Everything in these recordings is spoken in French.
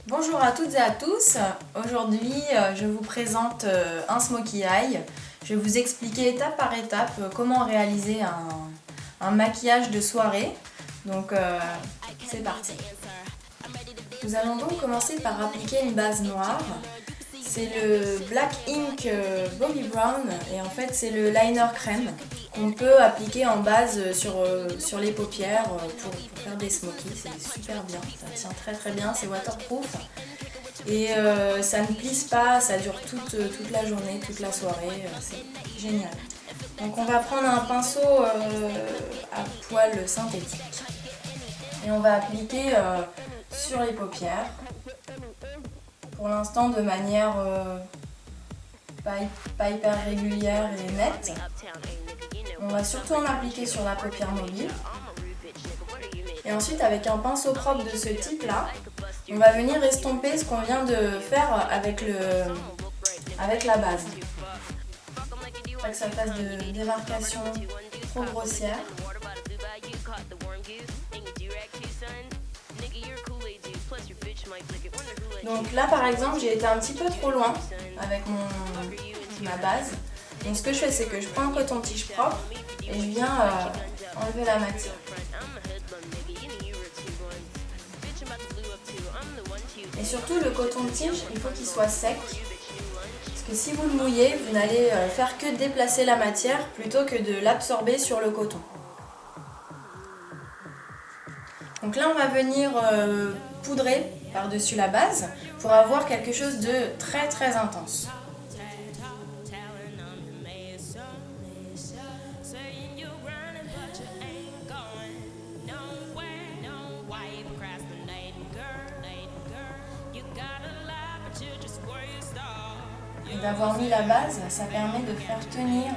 Bonjour à toutes et à tous. Aujourd'hui, je vous présente un smokey eye. Je vais vous expliquer étape par étape comment réaliser un maquillage de soirée. Donc, c'est parti. Nous allons donc commencer par appliquer une base noire. C'est le Black Ink Bobbi Brown et en fait c'est le liner crème qu'on peut appliquer en base sur les paupières pour faire des smokies. C'est super bien, ça tient très bien, c'est waterproof et ça ne plisse pas, ça dure toute la journée, toute la soirée, c'est génial. Donc on va prendre un pinceau à poils synthétique et on va appliquer sur les paupières. Pour l'instant de manière pas hyper régulière et nette. On va surtout en appliquer sur la paupière mobile. Et ensuite avec un pinceau propre de ce type là, on va venir estomper ce qu'on vient de faire avec la base. Pas que ça fasse de démarcation trop grossière. Donc là par exemple j'ai été un petit peu trop loin avec ma base. Donc ce que je fais c'est que je prends un coton-tige propre et je viens enlever la matière. Et surtout le coton-tige il faut qu'il soit sec. Parce que si vous le mouillez, vous n'allez faire que déplacer la matière plutôt que de l'absorber sur le coton. Donc là on va venir poudrer par-dessus la base pour avoir quelque chose de très intense. Et d'avoir mis la base, ça permet de faire tenir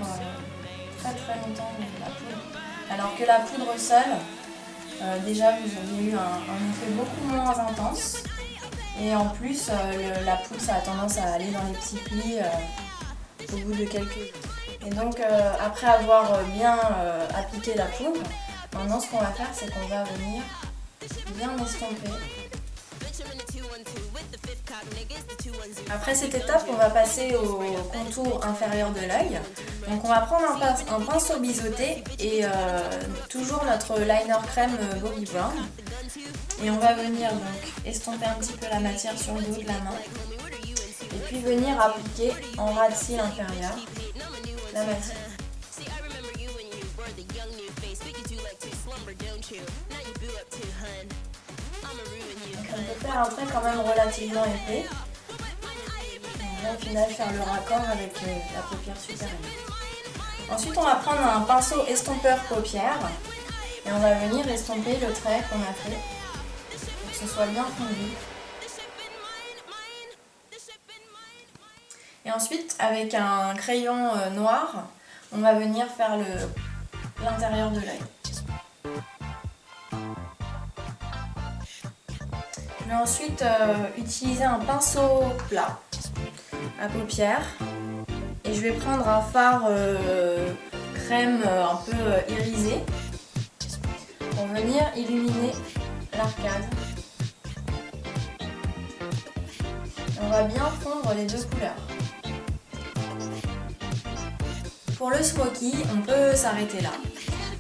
très longtemps la poudre. Alors que la poudre seule, déjà vous auriez eu un effet beaucoup moins intense et en plus la poudre ça a tendance à aller dans les petits plis au bout de quelques jours. Et donc après avoir bien appliqué la poudre, maintenant ce qu'on va faire c'est qu'on va venir bien estomper. Après cette étape on va passer au contour inférieur de l'œil. Donc on va prendre un pinceau biseauté et toujours notre liner crème Bobbi Brown. Et on va venir donc estomper un petit peu la matière sur le dos de la main. Et puis venir appliquer en ras de cils inférieur la matière. Donc on peut faire un trait quand même relativement épais. On va au final faire le raccord avec la paupière supérieure. Ensuite on va prendre un pinceau estompeur paupière et on va venir estomper le trait qu'on a fait pour que ce soit bien fondu. Et ensuite avec un crayon noir, on va venir faire l'intérieur de l'œil. Je vais ensuite utiliser un pinceau plat à paupières et je vais prendre un fard crème un peu irisé pour venir illuminer l'arcade. On va bien fondre les deux couleurs. Pour le smoky, on peut s'arrêter là.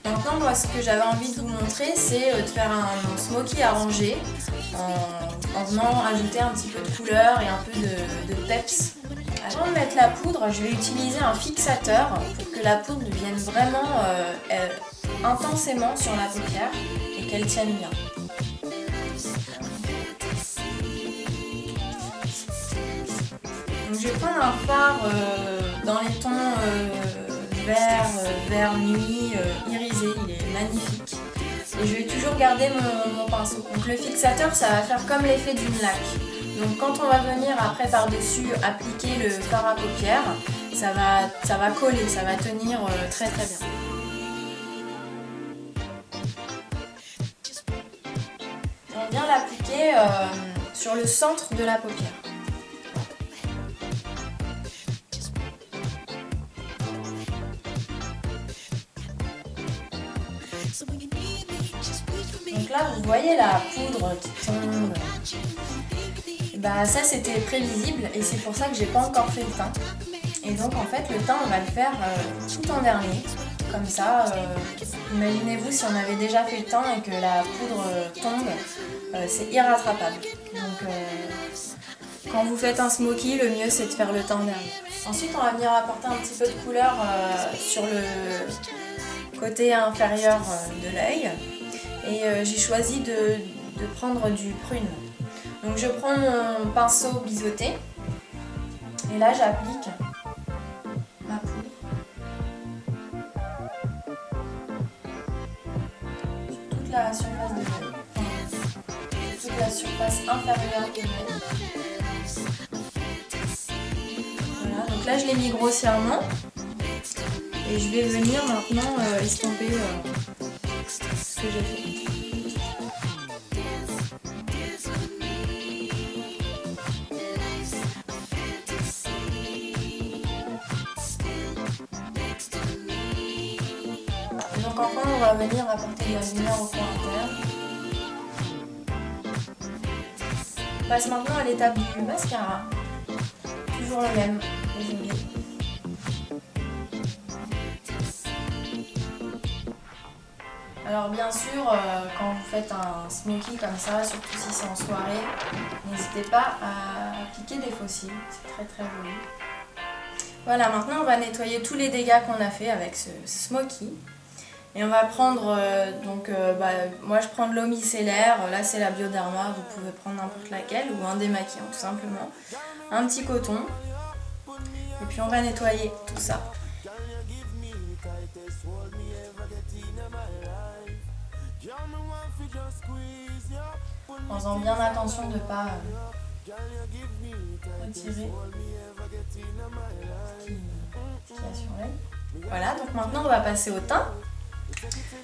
Maintenant, moi, ce que j'avais envie de vous montrer, c'est de faire un smoky arrangé en venant ajouter un petit peu de couleur et un peu de peps. Avant de mettre la poudre, je vais utiliser un fixateur pour que la poudre vienne vraiment intensément sur la paupière et qu'elle tienne bien. Donc, je vais prendre un fard dans les tons vert nuit, irisé, il est magnifique. Et je vais toujours garder mon pinceau. Donc le fixateur, ça va faire comme l'effet d'une laque. Donc quand on va venir après par-dessus appliquer le fard à paupières, ça va coller, ça va tenir très bien. On vient l'appliquer sur le centre de la paupière. Donc là, vous voyez la poudre qui tombe. Bah ça c'était prévisible et c'est pour ça que j'ai pas encore fait le teint. Et donc en fait le teint on va le faire tout en dernier. Comme ça, imaginez-vous si on avait déjà fait le teint et que la poudre tombe, c'est irrattrapable. Donc quand vous faites un smoky, le mieux c'est de faire le teint en dernier. Ensuite on va venir apporter un petit peu de couleur sur le côté inférieur de l'œil. Et j'ai choisi de prendre du prune. Donc je prends mon pinceau biseauté et là j'applique ma poudre sur toute la surface de l'œil, toute la surface inférieure de l'œil. Voilà, donc là je l'ai mis grossièrement et je vais venir maintenant estomper ce que j'ai fait. Donc enfin on va venir apporter de la lumière au fond interne. On passe maintenant à l'étape du mascara. Toujours le même, désolé. Alors bien sûr, quand vous faites un smoky comme ça, surtout si c'est en soirée, n'hésitez pas à appliquer des faux cils, c'est très très joli. Voilà, maintenant on va nettoyer tous les dégâts qu'on a fait avec ce smoky. Et on va prendre, moi je prends de l'eau micellaire, là c'est la Bioderma, vous pouvez prendre n'importe laquelle, ou un démaquillant tout simplement. Un petit coton, et puis on va nettoyer tout ça. En faisant bien attention de ne pas retirer ce qu'il y a sur l'œil. Voilà, donc maintenant on va passer au teint.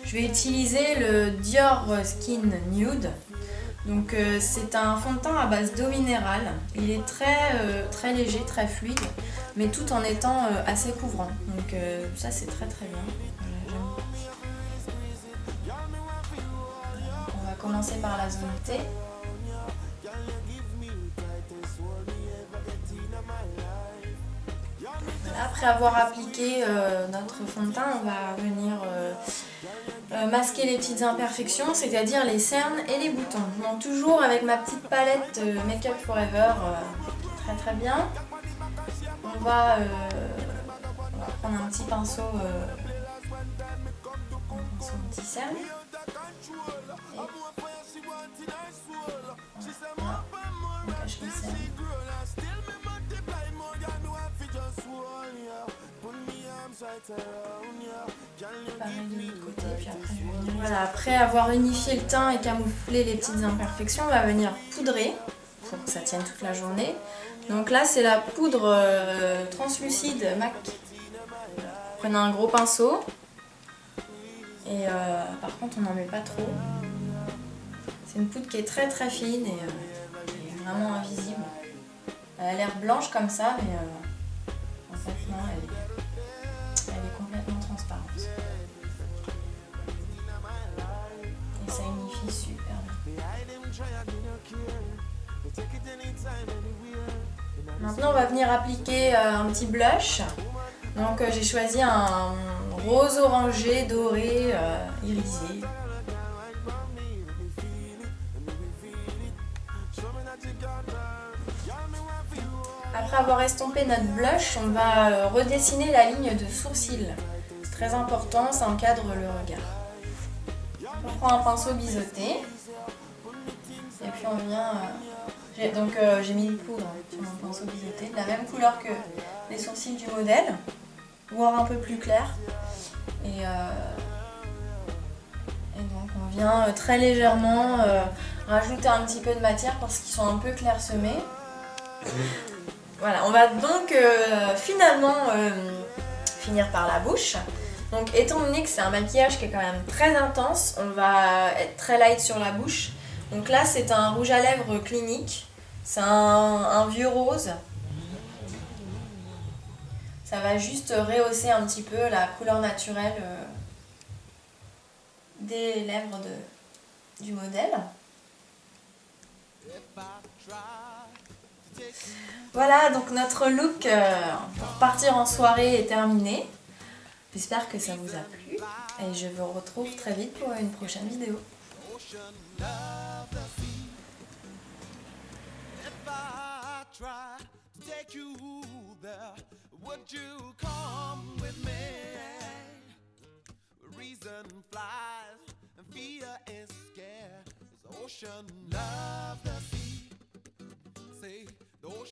Je vais utiliser le Dior Skin Nude. Donc c'est un fond de teint à base d'eau minérale. Il est très léger, très fluide, mais tout en étant assez couvrant. Donc ça c'est très très bien. On va commencer par la zone T. Voilà, après avoir appliqué notre fond de teint, on va venir masquer les petites imperfections, c'est-à-dire les cernes et les boutons. Donc toujours avec ma petite palette Make Up Forever, très très bien. On va prendre un petit pinceau anti-cerne. Voilà, on cache les cernes. Pareil de l'autre côté, puis après je vais venir... Voilà, après avoir unifié le teint et camouflé les petites imperfections, on va venir poudrer pour que ça tienne toute la journée. Donc là c'est la poudre translucide MAC. Prenez un gros pinceau et par contre on n'en met pas trop. C'est une poudre qui est très très fine et vraiment invisible. Elle a l'air blanche comme ça, mais en fait non, elle est complètement transparente. Et ça unifie super bien. Maintenant on va venir appliquer un petit blush. Donc j'ai choisi un rose orangé doré irisé. Après avoir estompé notre blush, on va redessiner la ligne de sourcil. C'est très important, ça encadre le regard. On prend un pinceau biseauté. Et puis on vient... j'ai mis une poudre sur mon pinceau biseauté, de la même couleur que les sourcils du modèle, voire un peu plus clair. Et donc on vient très légèrement rajouter un petit peu de matière parce qu'ils sont un peu clairsemés. Voilà, on va donc finalement finir par la bouche. Donc étant donné que c'est un maquillage qui est quand même très intense, on va être très light sur la bouche. Donc là c'est un rouge à lèvres clinique, c'est un vieux rose. Ça va juste rehausser un petit peu la couleur naturelle des lèvres du modèle. Voilà, donc notre look pour partir en soirée est terminé. J'espère que ça vous a plu et je vous retrouve très vite pour une prochaine vidéo.